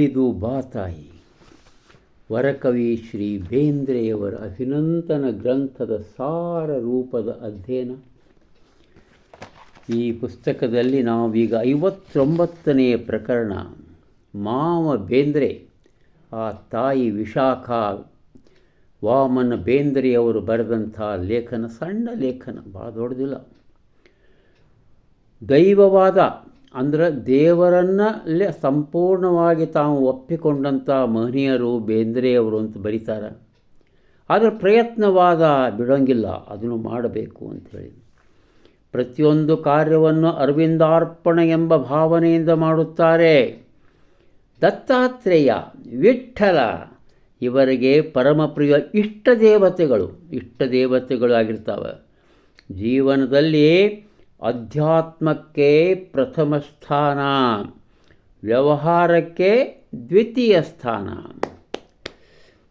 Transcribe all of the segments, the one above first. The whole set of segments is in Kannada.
ಇಳಿದು ಬಾತಾಯಿ ವರಕವಿ ಶ್ರೀ ಬೇಂದ್ರೆಯವರ ಅಭಿನಂದನ ಗ್ರಂಥದ ಸಾರ ರೂಪದ ಅಧ್ಯಯನ. ಈ ಪುಸ್ತಕದಲ್ಲಿ ನಾವೀಗ 59ನೆಯ ಪ್ರಕರಣ, ಮಾವ ಬೇಂದ್ರೆ, ಆ ತಾಯಿ ವಿಶಾಖ ವಾಮನ ಬೇಂದ್ರೆಯವರು ಬರೆದಂಥ ಲೇಖನ. ಸಣ್ಣ ಲೇಖನ, ಭಾಳ ದೊಡ್ಡದಿಲ್ಲ. ದೈವವಾದ ಅಂದರೆ ದೇವರನ್ನಲ್ಲೇ ಸಂಪೂರ್ಣವಾಗಿ ತಾವು ಒಪ್ಪಿಕೊಂಡಂಥ ಮಹನೀಯರು ಬೇಂದ್ರೆಯವರು ಅಂತ ಬರೀತಾರೆ. ಆದರೆ ಪ್ರಯತ್ನವಾದ ಬಿಡೋಂಗಿಲ್ಲ, ಅದನ್ನು ಮಾಡಬೇಕು ಅಂಥೇಳಿ ಪ್ರತಿಯೊಂದು ಕಾರ್ಯವನ್ನು ಅರವಿಂದಾರ್ಪಣೆ ಎಂಬ ಭಾವನೆಯಿಂದ ಮಾಡುತ್ತಾರೆ. ದತ್ತಾತ್ರೇಯ, ವಿಠ್ಠಲ ಇವರಿಗೆ ಪರಮಪ್ರಿಯ ಇಷ್ಟ ದೇವತೆಗಳು ಆಗಿರ್ತಾವೆ. ಜೀವನದಲ್ಲಿ ಅಧ್ಯಾತ್ಮಕ್ಕೆ ಪ್ರಥಮ ಸ್ಥಾನ, ವ್ಯವಹಾರಕ್ಕೆ ದ್ವಿತೀಯ ಸ್ಥಾನ.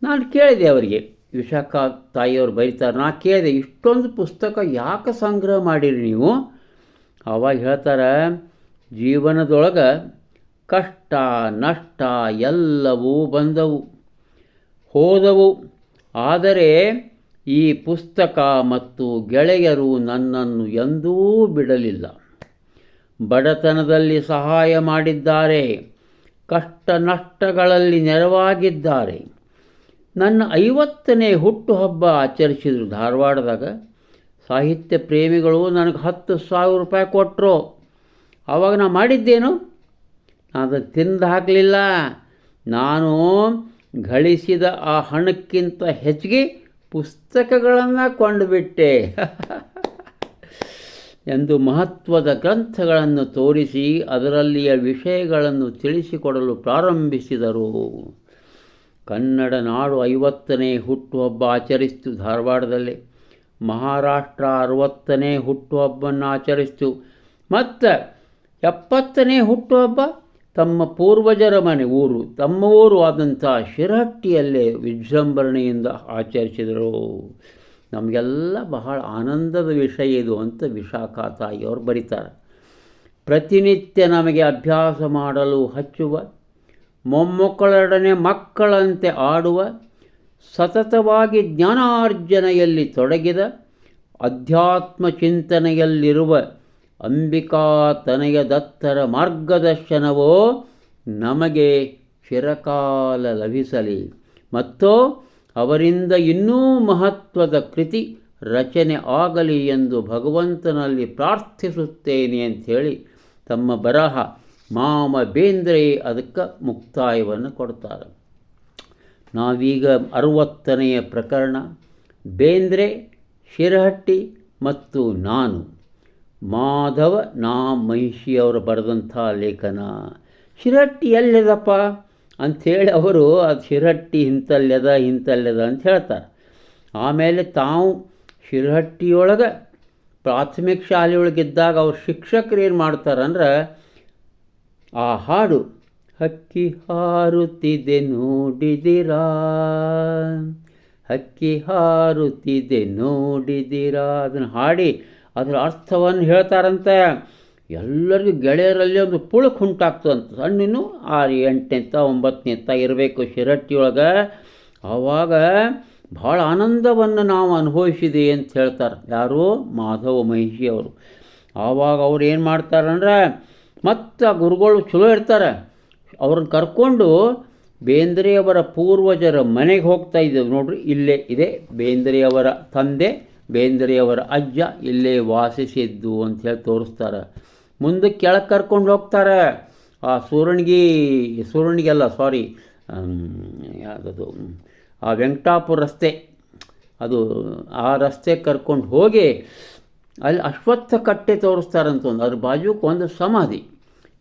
ನಾನು ಕೇಳಿದೆ ಅವರಿಗೆ, ವಿಶಾಖ ತಾಯಿಯವರು ಬರೀತಾರೆ, ನಾನು ಕೇಳಿದೆ, ಇಷ್ಟೊಂದು ಪುಸ್ತಕ ಯಾಕೆ ಸಂಗ್ರಹ ಮಾಡಿರಿ ನೀವು? ಆವಾಗ ಹೇಳ್ತಾರೆ, ಜೀವನದೊಳಗೆ ಕಷ್ಟ ನಷ್ಟ ಎಲ್ಲವೂ ಬಂದವು ಹೋದವು, ಆದರೆ ಈ ಪುಸ್ತಕ ಮತ್ತು ಗೆಳೆಯರು ನನ್ನನ್ನು ಎಂದೂ ಬಿಡಲಿಲ್ಲ. ಬಡತನದಲ್ಲಿ ಸಹಾಯ ಮಾಡಿದ್ದಾರೆ, ಕಷ್ಟ ನಷ್ಟಗಳಲ್ಲಿ ನೆರವಾಗಿದ್ದಾರೆ. ನನ್ನ 50ನೇ ಹುಟ್ಟುಹಬ್ಬ ಆಚರಿಸಿದರು ಧಾರವಾಡದಾಗ. ಸಾಹಿತ್ಯ ಪ್ರೇಮಿಗಳು ನನಗೆ 10,000 ರೂಪಾಯಿ ಕೊಟ್ಟರು. ಆವಾಗ ನಾನು ಮಾಡಿದ್ದೇನು? ಅದು ತಿಂದು ಹಾಕಲಿಲ್ಲ. ನಾನು ಗಳಿಸಿದ ಆ ಹಣಕ್ಕಿಂತ ಹೆಚ್ಚಿಗೆ ಪುಸ್ತಕಗಳನ್ನು ಕೊಂಡುಬಿಟ್ಟೆ ಎಂದು ಮಹತ್ವದ ಗ್ರಂಥಗಳನ್ನು ತೋರಿಸಿ ಅದರಲ್ಲಿಯ ವಿಷಯಗಳನ್ನು ತಿಳಿಸಿಕೊಡಲು ಪ್ರಾರಂಭಿಸಿದರು. ಕನ್ನಡ ನಾಡು 50ನೇ ಹುಟ್ಟುಹಬ್ಬ ಆಚರಿಸಿತು ಧಾರವಾಡದಲ್ಲಿ. ಮಹಾರಾಷ್ಟ್ರ 60ನೇ ಹುಟ್ಟುಹಬ್ಬವನ್ನು ಆಚರಿಸಿತು. ಮತ್ತು 70ನೇ ಹುಟ್ಟುಹಬ್ಬ ತಮ್ಮ ಪೂರ್ವಜರ ಊರು, ತಮ್ಮ ಊರು ಆದಂಥ ಶಿರಹಟ್ಟಿಯಲ್ಲೇ ವಿಜೃಂಭಣೆಯಿಂದ ಆಚರಿಸಿದರು. ನಮಗೆಲ್ಲ ಬಹಳ ಆನಂದದ ವಿಷಯ ಇದು ಅಂತ ವಿಶಾಖ ತಾಯಿಯವರು ಬರೀತಾರೆ. ಪ್ರತಿನಿತ್ಯ ನಮಗೆ ಅಭ್ಯಾಸ ಮಾಡಲು ಹಚ್ಚುವ, ಮೊಮ್ಮಕ್ಕಳೊಡನೆ ಮಕ್ಕಳಂತೆ ಆಡುವ, ಸತತವಾಗಿ ಜ್ಞಾನಾರ್ಜನೆಯಲ್ಲಿ ತೊಡಗಿದ, ಅಧ್ಯಾತ್ಮ ಚಿಂತನೆಯಲ್ಲಿರುವ ಅಂಬಿಕಾ ತನಯ ದತ್ತರ ಮಾರ್ಗದರ್ಶನವೋ ನಮಗೆ ಚಿರಕಾಲ ಲಭಿಸಲಿ ಮತ್ತು ಅವರಿಂದ ಇನ್ನೂ ಮಹತ್ವದ ಕೃತಿ ರಚನೆ ಆಗಲಿ ಎಂದು ಭಗವಂತನಲ್ಲಿ ಪ್ರಾರ್ಥಿಸುತ್ತೇನೆ ಅಂಥೇಳಿ ತಮ್ಮ ಬರಹ ಮಾವ ಬೇಂದ್ರೆ ಅದಕ್ಕೆ ಮುಕ್ತಾಯವನ್ನು ಕೊಡ್ತಾರೆ. ನಾವೀಗ 60ನೆಯ ಪ್ರಕರಣ, ಬೇಂದ್ರೆ, ಶಿರಹಟ್ಟಿ ಮತ್ತು ನಾನು, ಮಾಧವ ನಾ ಮಹಿಷಿಯವರು ಬರೆದಂಥ ಲೇಖನ. ಶಿರಹಟ್ಟಿ ಎಲ್ಲಿದಪ್ಪ ಅಂಥೇಳಿ ಅವರು ಅದು ಶಿರಹಟ್ಟಿ ಇಂಥಲ್ಯದ ಅಂತ ಹೇಳ್ತಾರೆ. ಆಮೇಲೆ ತಾವು ಶಿರಹಟ್ಟಿಯೊಳಗೆ ಪ್ರಾಥಮಿಕ ಶಾಲೆಯೊಳಗಿದ್ದಾಗ ಅವ್ರ ಶಿಕ್ಷಕರು ಏನು ಮಾಡ್ತಾರಂದ್ರೆ, ಆ ಹಾಡು ಹಕ್ಕಿ ಹಾರುತ್ತಿದೆ ನೋಡಿದಿರಾ, ಹಕ್ಕಿ ಹಾರುತ್ತಿದೆ ನೋಡಿದಿರಾ, ಅದನ್ನು ಹಾಡಿ ಅದರ ಅರ್ಥವನ್ನು ಹೇಳ್ತಾರಂತೆ. ಎಲ್ಲರಿಗೂ ಗೆಳೆಯರಲ್ಲಿ ಒಂದು ಪುಳಕ್ ಉಂಟಾಗ್ತದಂತ. ಸಣ್ಣಿನೂ 6, 8ನೇ 9ನೇ ಇರಬೇಕು ಶಿರಹಟ್ಟಿಯೊಳಗೆ. ಆವಾಗ ಭಾಳ ಆನಂದವನ್ನು ನಾವು ಅನುಭವಿಸಿದೆ ಅಂತ ಹೇಳ್ತಾರೆ. ಯಾರು? ಮಾಧವ ಮಹಿಷಿಯವರು. ಆವಾಗ ಅವ್ರು ಏನು ಮಾಡ್ತಾರಂದ್ರೆ, ಮತ್ತು ಗುರುಗಳು ಚಲೋ ಇರ್ತಾರೆ, ಅವ್ರನ್ನ ಕರ್ಕೊಂಡು ಬೇಂದ್ರೆಯವರ ಪೂರ್ವಜರ ಮನೆಗೆ ಹೋಗ್ತಾ ಇದ್ದೇವೆ ನೋಡ್ರಿ. ಇಲ್ಲೇ ಇದೆ ಬೇಂದ್ರೆಯವರ ತಂದೆ, ಬೇಂದ್ರೆಯವರ ಅಜ್ಜ ಇಲ್ಲೇ ವಾಸಿಸಿದ್ದು ಅಂಥೇಳಿ ತೋರಿಸ್ತಾರೆ. ಮುಂದಕ್ಕೆ ಕೆಳಗೆ ಕರ್ಕೊಂಡು ಹೋಗ್ತಾರೆ. ಆ ಸೂರಣಗಿಯಲ್ಲ ಸಾರಿ, ಯಾವುದದು, ಆ ವೆಂಕಟಾಪುರ ರಸ್ತೆ, ಅದು ಆ ರಸ್ತೆ ಕರ್ಕೊಂಡು ಹೋಗಿ ಅಲ್ಲಿ ಅಶ್ವತ್ಥ ಕಟ್ಟೆ ತೋರಿಸ್ತಾರಂತ. ಅದ್ರ ಬಾಜುಕ್ಕೆ ಒಂದು ಸಮಾಧಿ.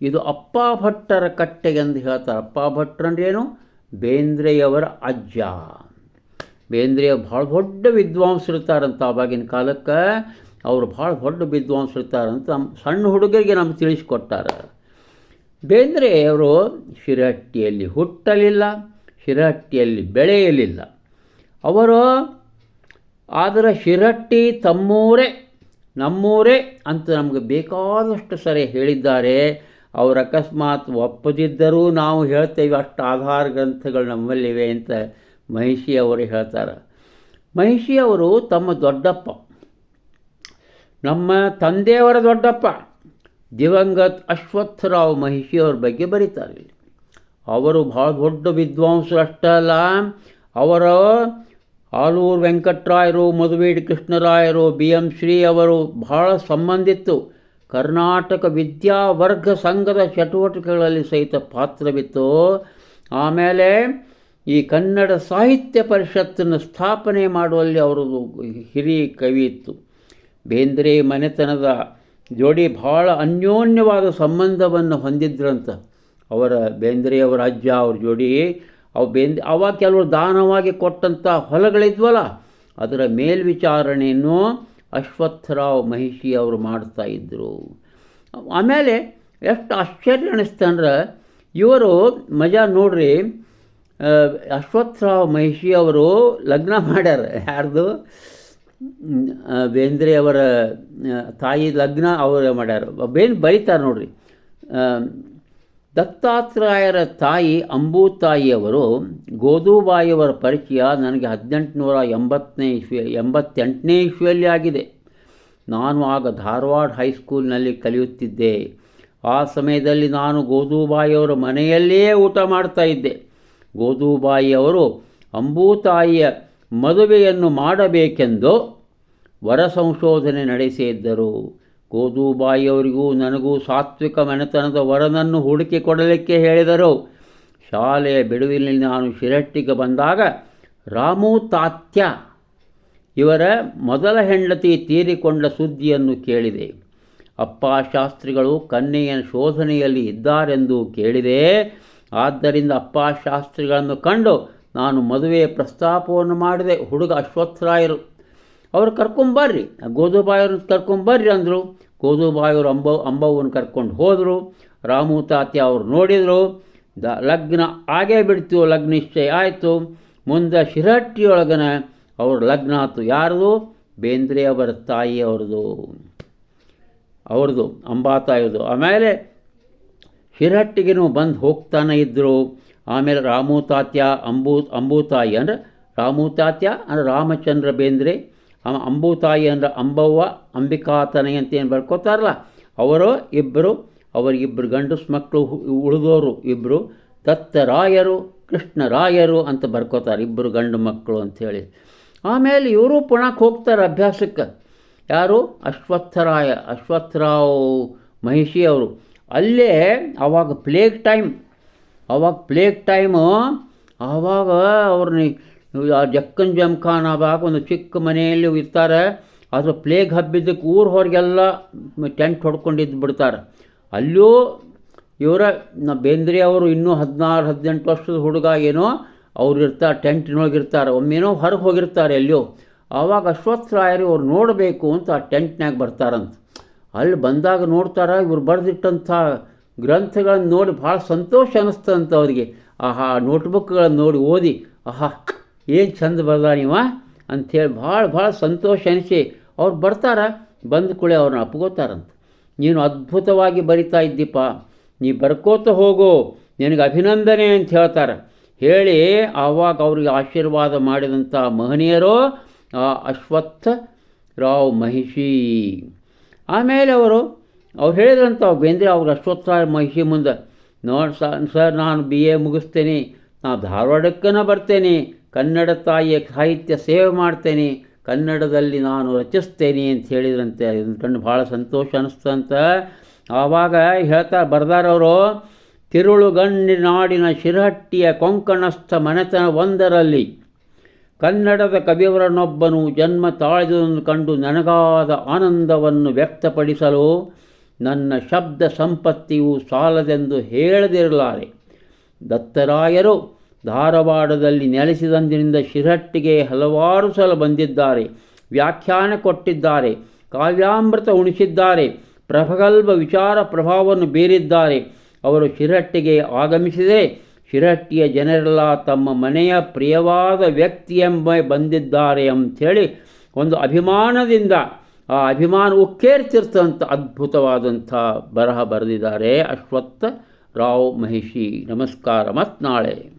ಇದು ಅಪ್ಪ ಭಟ್ಟರ ಕಟ್ಟೆಗೆ ಎಂದು ಹೇಳ್ತಾರೆ. ಅಪ್ಪ ಭಟ್ರಂದ್ರೇನು? ಬೇಂದ್ರೆಯವರ ಅಜ್ಜ. ಬೇಂದ್ರೆ ಭಾಳ ದೊಡ್ಡ ವಿದ್ವಾಂಸರಿರ್ತಾರಂತ. ಆವಾಗಿನ ಕಾಲಕ್ಕೆ ಅವರು ಭಾಳ ದೊಡ್ಡ ವಿದ್ವಾಂಸರಿರ್ತಾರಂತ ಸಣ್ಣ ಹುಡುಗರಿಗೆ ನಮ್ಗೆ ತಿಳಿಸ್ಕೊಟ್ಟಾರೆ. ಬೇಂದ್ರೆ ಅವರು ಶಿರಹಟ್ಟಿಯಲ್ಲಿ ಹುಟ್ಟಲಿಲ್ಲ, ಶಿರಹಟ್ಟಿಯಲ್ಲಿ ಬೆಳೆಯಲಿಲ್ಲ ಅವರು. ಆದರೆ ಶಿರಹಟ್ಟಿ ತಮ್ಮೂರೇ ನಮ್ಮೂರೇ ಅಂತ ನಮಗೆ ಬೇಕಾದಷ್ಟು ಸರಿ ಹೇಳಿದ್ದಾರೆ. ಅವರು ಅಕಸ್ಮಾತ್ ಒಪ್ಪದಿದ್ದರೂ ನಾವು ಹೇಳ್ತೇವೆ ಅಷ್ಟು ಆಧಾರ ಗ್ರಂಥಗಳು ನಮ್ಮಲ್ಲಿವೆ ಅಂತ ಮಹಿಷಿಯವರು ಹೇಳ್ತಾರೆ. ಮಹಿಷಿಯವರು ತಮ್ಮ ದೊಡ್ಡಪ್ಪ, ನಮ್ಮ ತಂದೆಯವರ ದೊಡ್ಡಪ್ಪ ದಿವಂಗತ್ ಅಶ್ವತ್ಥರಾವ್ ಮಹಿಷಿಯವ್ರ ಬಗ್ಗೆ ಬರೀತಾರೆ. ಅವರು ಭಾಳ ದೊಡ್ಡ ವಿದ್ವಾಂಸರು ಅಷ್ಟೇ ಅಲ್ಲ, ಅವರ ಆಲೂರು ವೆಂಕಟರಾಯರು, ಮಧುವೇಡಿ ಕೃಷ್ಣರಾಯರು, BM ಶ್ರೀ ಅವರು ಭಾಳ ಸಂಬಂಧಿತ್ತು. ಕರ್ನಾಟಕ ವಿದ್ಯಾವರ್ಗ ಸಂಘದ ಚಟುವಟಿಕೆಗಳಲ್ಲಿ ಸಹಿತ ಪಾತ್ರವಿತ್ತು. ಆಮೇಲೆ ಈ ಕನ್ನಡ ಸಾಹಿತ್ಯ ಪರಿಷತ್ತನ್ನು ಸ್ಥಾಪನೆ ಮಾಡುವಲ್ಲಿ ಅವರದು ಹಿರಿಯ ಕವಿ ಇತ್ತು. ಬೇಂದ್ರೆ ಮನೆತನದ ಜೋಡಿ ಭಾಳ ಅನ್ಯೋನ್ಯವಾದ ಸಂಬಂಧವನ್ನು ಹೊಂದಿದ್ರಂತ. ಅವರ ಬೇಂದ್ರೆಯವರ ಅಜ್ಜ ಅವ್ರ ಜೋಡಿ ಅವಾಗ ಕೆಲವರು ದಾನವಾಗಿ ಕೊಟ್ಟಂಥ ಹೊಲಗಳಿದ್ವಲ್ಲ, ಅದರ ಮೇಲ್ವಿಚಾರಣೆಯನ್ನು ಅಶ್ವತ್ಥರಾವ್ ಮಹಿಷಿ ಅವರು ಮಾಡ್ತಾಯಿದ್ರು. ಆಮೇಲೆ ಎಷ್ಟು ಆಶ್ಚರ್ಯ ಅನ್ನಿಸ್ತಂದ್ರೆ, ಇವರು ಮಜಾ ನೋಡ್ರಿ, ಅಶ್ವತ್ಥರಾವ್ ಮಹಿಷಿ ಅವರು ಲಗ್ನ ಮಾಡ್ಯಾರ. ಯಾರ್ದು? ಬೇಂದ್ರೆಯವರ ತಾಯಿ ಲಗ್ನ ಅವರು ಮಾಡ್ಯಾರ. ಬರೀತಾರೆ ನೋಡ್ರಿ, ದತ್ತಾತ್ರೇಯರ ತಾಯಿ ಅಂಬೂತಾಯಿಯವರು ಗೋದುಬಾಯಿಯವರ ಪರಿಚಯ ನನಗೆ 1888ನೇ ಇಸ್ವಿಯಲ್ಲಿ ಆಗಿದೆ. ನಾನು ಆಗ ಧಾರವಾಡ ಹೈಸ್ಕೂಲ್ನಲ್ಲಿ ಕಲಿಯುತ್ತಿದ್ದೆ. ಆ ಸಮಯದಲ್ಲಿ ನಾನು ಗೋದುಬಾಯಿಯವರ ಮನೆಯಲ್ಲಿಯೇ ಊಟ ಮಾಡ್ತಾಯಿದ್ದೆ. ಗೋದುಬಾಯಿಯವರು ಅಂಬೂತಾಯಿಯ ಮದುವೆಯನ್ನು ಮಾಡಬೇಕೆಂದು ವರ ಸಂಶೋಧನೆ ನಡೆಸಿದ್ದರು. ಗೋದುಬಾಯಿಯವರಿಗೂ ನನಗೂ ಸಾತ್ವಿಕ ಮನೆತನದ ವರನನ್ನು ಹುಡುಕಿ ಕೊಡಲಿಕ್ಕೆ ಹೇಳಿದರು. ಶಾಲೆಯ ಬಿಡುವಿನಲ್ಲಿ ನಾನು ಶಿರಹಟ್ಟಿಗೆ ಬಂದಾಗ ರಾಮು ತಾತ್ಯ ಇವರ ಮೊದಲ ಹೆಂಡತಿ ತೀರಿಕೊಂಡ ಸುದ್ದಿಯನ್ನು ಕೇಳಿದೆ. ಅಪ್ಪ ಶಾಸ್ತ್ರಿಗಳು ಕನ್ಯೆಯ ಶೋಧನೆಯಲ್ಲಿ ಇದ್ದಾರೆಂದು ಕೇಳಿದೆ. ಆದ್ದರಿಂದ ಅಪ್ಪ ಶಾಸ್ತ್ರಿಗಳನ್ನು ಕಂಡು ನಾನು ಮದುವೆಯ ಪ್ರಸ್ತಾಪವನ್ನು ಮಾಡಿದೆ. ಹುಡುಗ ಅಶ್ವತ್ಥರಾಯರು ಅವರು ಕರ್ಕೊಂಬರ್ರಿ, ಗೋದುಬಾಯಿಯವ್ರನ್ನ ಕರ್ಕೊಂಬರ್ರಿ ಅಂದರು. ಗೋದುಬಾಯಿಯವರು ಅಂಬವ್ವನ ಕರ್ಕೊಂಡು ಹೋದರು. ರಾಮು ತಾತ್ಯ ಅವರು ನೋಡಿದರು. ಲಗ್ನ ಆಗೇ ಬಿಡ್ತು. ಲಗ್ನ ನಿಶ್ಚಯ ಆಯಿತು. ಮುಂದೆ ಶಿರಹಟ್ಟಿಯೊಳಗನ ಅವ್ರ ಲಗ್ನ ಆಯಿತು. ಯಾರ್ದು? ಬೇಂದ್ರೆ ಅವರ ತಾಯಿ ಅವ್ರದ್ದು ಅಂಬಾತಾಯಿದು. ಆಮೇಲೆ ಶಿರಹಟ್ಟಿಗೂ ಬಂದು ಹೋಗ್ತಾನೆ ಇದ್ದರು. ಆಮೇಲೆ ರಾಮು ತಾತ್ಯ ಅಂಬೂತಾಯಿ ಅಂದರೆ ರಾಮು ತಾತ್ಯ ಅಂದರೆ ರಾಮಚಂದ್ರ ಬೇಂದ್ರೆ, ಅಂಬೂತಾಯಿ ಅಂದರೆ ಅಂಬವ್ವ, ಅಂಬಿಕಾತನೈ ಅಂತ ಏನು ಬರ್ಕೋತಾರಲ್ಲ ಅವರಿಗಿಬ್ಬರು ಗಂಡಸು ಮಕ್ಕಳು ಉಳಿದವರು ಇಬ್ಬರು ದತ್ತರಾಯರು, ಕೃಷ್ಣರಾಯರು ಅಂತ ಬರ್ಕೋತಾರೆ, ಇಬ್ಬರು ಗಂಡು ಮಕ್ಕಳು ಅಂಥೇಳಿ. ಆಮೇಲೆ ಇವರು ಪುಣಕ್ಕೆ ಹೋಗ್ತಾರೆ ಅಭ್ಯಾಸಕ್ಕೆ. ಯಾರು? ಅಶ್ವತ್ಥರಾವ್ ಮಹಿಷಿ ಅವರು. ಅಲ್ಲೇ ಆವಾಗ ಪ್ಲೇಗ್ ಟೈಮು. ಆವಾಗ ಅವ್ರನ್ನ ಜಕ್ಕನ್ ಜಮ್ಖಾನ್ ಆವಾಗ ಒಂದು ಚಿಕ್ಕ ಮನೆಯಲ್ಲಿ ಇರ್ತಾರೆ. ಅದು ಪ್ಲೇಗ್ ಹಬ್ಬಿದ್ದಕ್ಕೆ ಊರು ಹೊರಗೆಲ್ಲ ಟೆಂಟ್ ಹೊಡ್ಕೊಂಡಿದ್ದು ಬಿಡ್ತಾರೆ. ಅಲ್ಲೂ ಬೇಂದ್ರೆ ಅವರು ಇನ್ನೂ 16-18 ವರ್ಷದ ಹುಡುಗ ಏನೋ ಅವ್ರು ಇರ್ತಾರೆ, ಟೆಂಟ್ನೊಳಗಿರ್ತಾರೆ. ಒಮ್ಮೆನೋ ಹೊರಗೆ ಹೋಗಿರ್ತಾರೆ ಎಲ್ಲೋ. ಆವಾಗ ಅಶ್ವತ್ಥರಾಯರು ಅವ್ರು ನೋಡಬೇಕು ಅಂತ ಆ ಟೆಂಟ್ನಾಗ ಬರ್ತಾರಂತ. ಅಲ್ಲಿ ಬಂದಾಗ ನೋಡ್ತಾರೆ, ಇವ್ರು ಬರೆದಿಟ್ಟಂಥ ಗ್ರಂಥಗಳನ್ನು ನೋಡಿ ಭಾಳ ಸಂತೋಷ ಅನ್ನಿಸ್ತಂತ ಅವರಿಗೆ. ಆಹಾ, ನೋಟ್ಬುಕ್ಗಳನ್ನು ನೋಡಿ ಓದಿ ಆಹಾ ಏನು ಚಂದ ಬರ್ದಾನಿವ ಅಂಥೇಳಿ ಭಾಳ ಸಂತೋಷ ಅನಿಸಿ ಅವ್ರು ಬರ್ತಾರೆ. ಬಂದ ಕೂಡಲೇ ಅವ್ರನ್ನ ಅಪ್ಕೋತಾರಂತ. ನೀನು ಅದ್ಭುತವಾಗಿ ಬರಿತಾ ಇದ್ದೀಪ್ಪ, ನೀ ಬರ್ಕೋತ ಹೋಗು, ನಿನಗೆ ಅಭಿನಂದನೆ ಅಂತ ಹೇಳ್ತಾರೆ. ಹೇಳಿ ಆವಾಗ ಅವ್ರಿಗೆ ಆಶೀರ್ವಾದ ಮಾಡಿದಂಥ ಮಹನೀಯರು ಅಶ್ವತ್ಥರಾವ್ ಮಹಿಷಿ. ಆಮೇಲೆ ಅವರು ಹೇಳಿದ್ರಂತ ಬೇಂದ್ರೆ ಅವ್ರು ಅಶ್ವತ್ಥರಾವ್ ಮಹಿಷಿ ಮುಂದೆ, ನೋಡಿ ಸರ್ ನಾನು BA ಮುಗಿಸ್ತೇನೆ, ನಾನು ಧಾರವಾಡಕ್ಕನ ಬರ್ತೇನೆ, ಕನ್ನಡ ತಾಯಿಯ ಸಾಹಿತ್ಯ ಸೇವೆ ಮಾಡ್ತೇನೆ, ಕನ್ನಡದಲ್ಲಿ ನಾನು ರಚಿಸ್ತೇನೆ ಅಂತ ಹೇಳಿದ್ರಂತೆ. ಅದನ್ನು ಕಂಡು ಭಾಳ ಸಂತೋಷ ಅನ್ನಿಸ್ತಂತ. ಆವಾಗ ಬರ್ದಾರವರು, ತಿರುಳುಗಂಡಿನಾಡಿನ ಶಿರಹಟ್ಟಿಯ ಕೊಂಕಣಸ್ಥ ಮನೆತನ ಒಂದರಲ್ಲಿ ಕನ್ನಡದ ಕವಿಯವರನ್ನೊಬ್ಬನು ಜನ್ಮ ತಾಳಿದುದನ್ನು ಕಂಡು ನನಗಾದ ಆನಂದವನ್ನು ವ್ಯಕ್ತಪಡಿಸಲು ನನ್ನ ಶಬ್ದ ಸಂಪತ್ತಿಯು ಸಾಲದೆಂದು ಹೇಳದಿರಲಾರೆ. ದತ್ತರಾಯರು ಧಾರವಾಡದಲ್ಲಿ ನೆಲೆಸಿದಂದಿನಿಂದ ಶಿರಹಟ್ಟಿಗೆ ಹಲವಾರು ಸಲ ಬಂದಿದ್ದಾರೆ, ವ್ಯಾಖ್ಯಾನ ಕೊಟ್ಟಿದ್ದಾರೆ, ಕಾವ್ಯಾಮೃತ ಉಣಿಸಿದ್ದಾರೆ, ಪ್ರಗಲ್ಭ ವಿಚಾರ ಪ್ರಭಾವವನ್ನು ಬೀರಿದ್ದಾರೆ. ಅವರು ಶಿರಹಟ್ಟಿಗೆ ಆಗಮಿಸಿದರೆ ಶಿರಹಟ್ಟಿಯ ಜನರೆಲ್ಲ ತಮ್ಮ ಮನೆಯ ಪ್ರಿಯವಾದ ವ್ಯಕ್ತಿಯೆಂಬ ಬಂದಿದ್ದಾರೆ ಅಂಥೇಳಿ ಒಂದು ಅಭಿಮಾನದಿಂದ ಆ ಅಭಿಮಾನ ಉಕ್ಕೇರ್ತಿರ್ತಂಥ ಅದ್ಭುತವಾದಂಥ ಬರಹ ಬರೆದಿದ್ದಾರೆ ಅಶ್ವತ್ಥ ರಾವ್ ಮಹಿಷಿ. ನಮಸ್ಕಾರ, ಮತ್ತು ನಾಳೆ.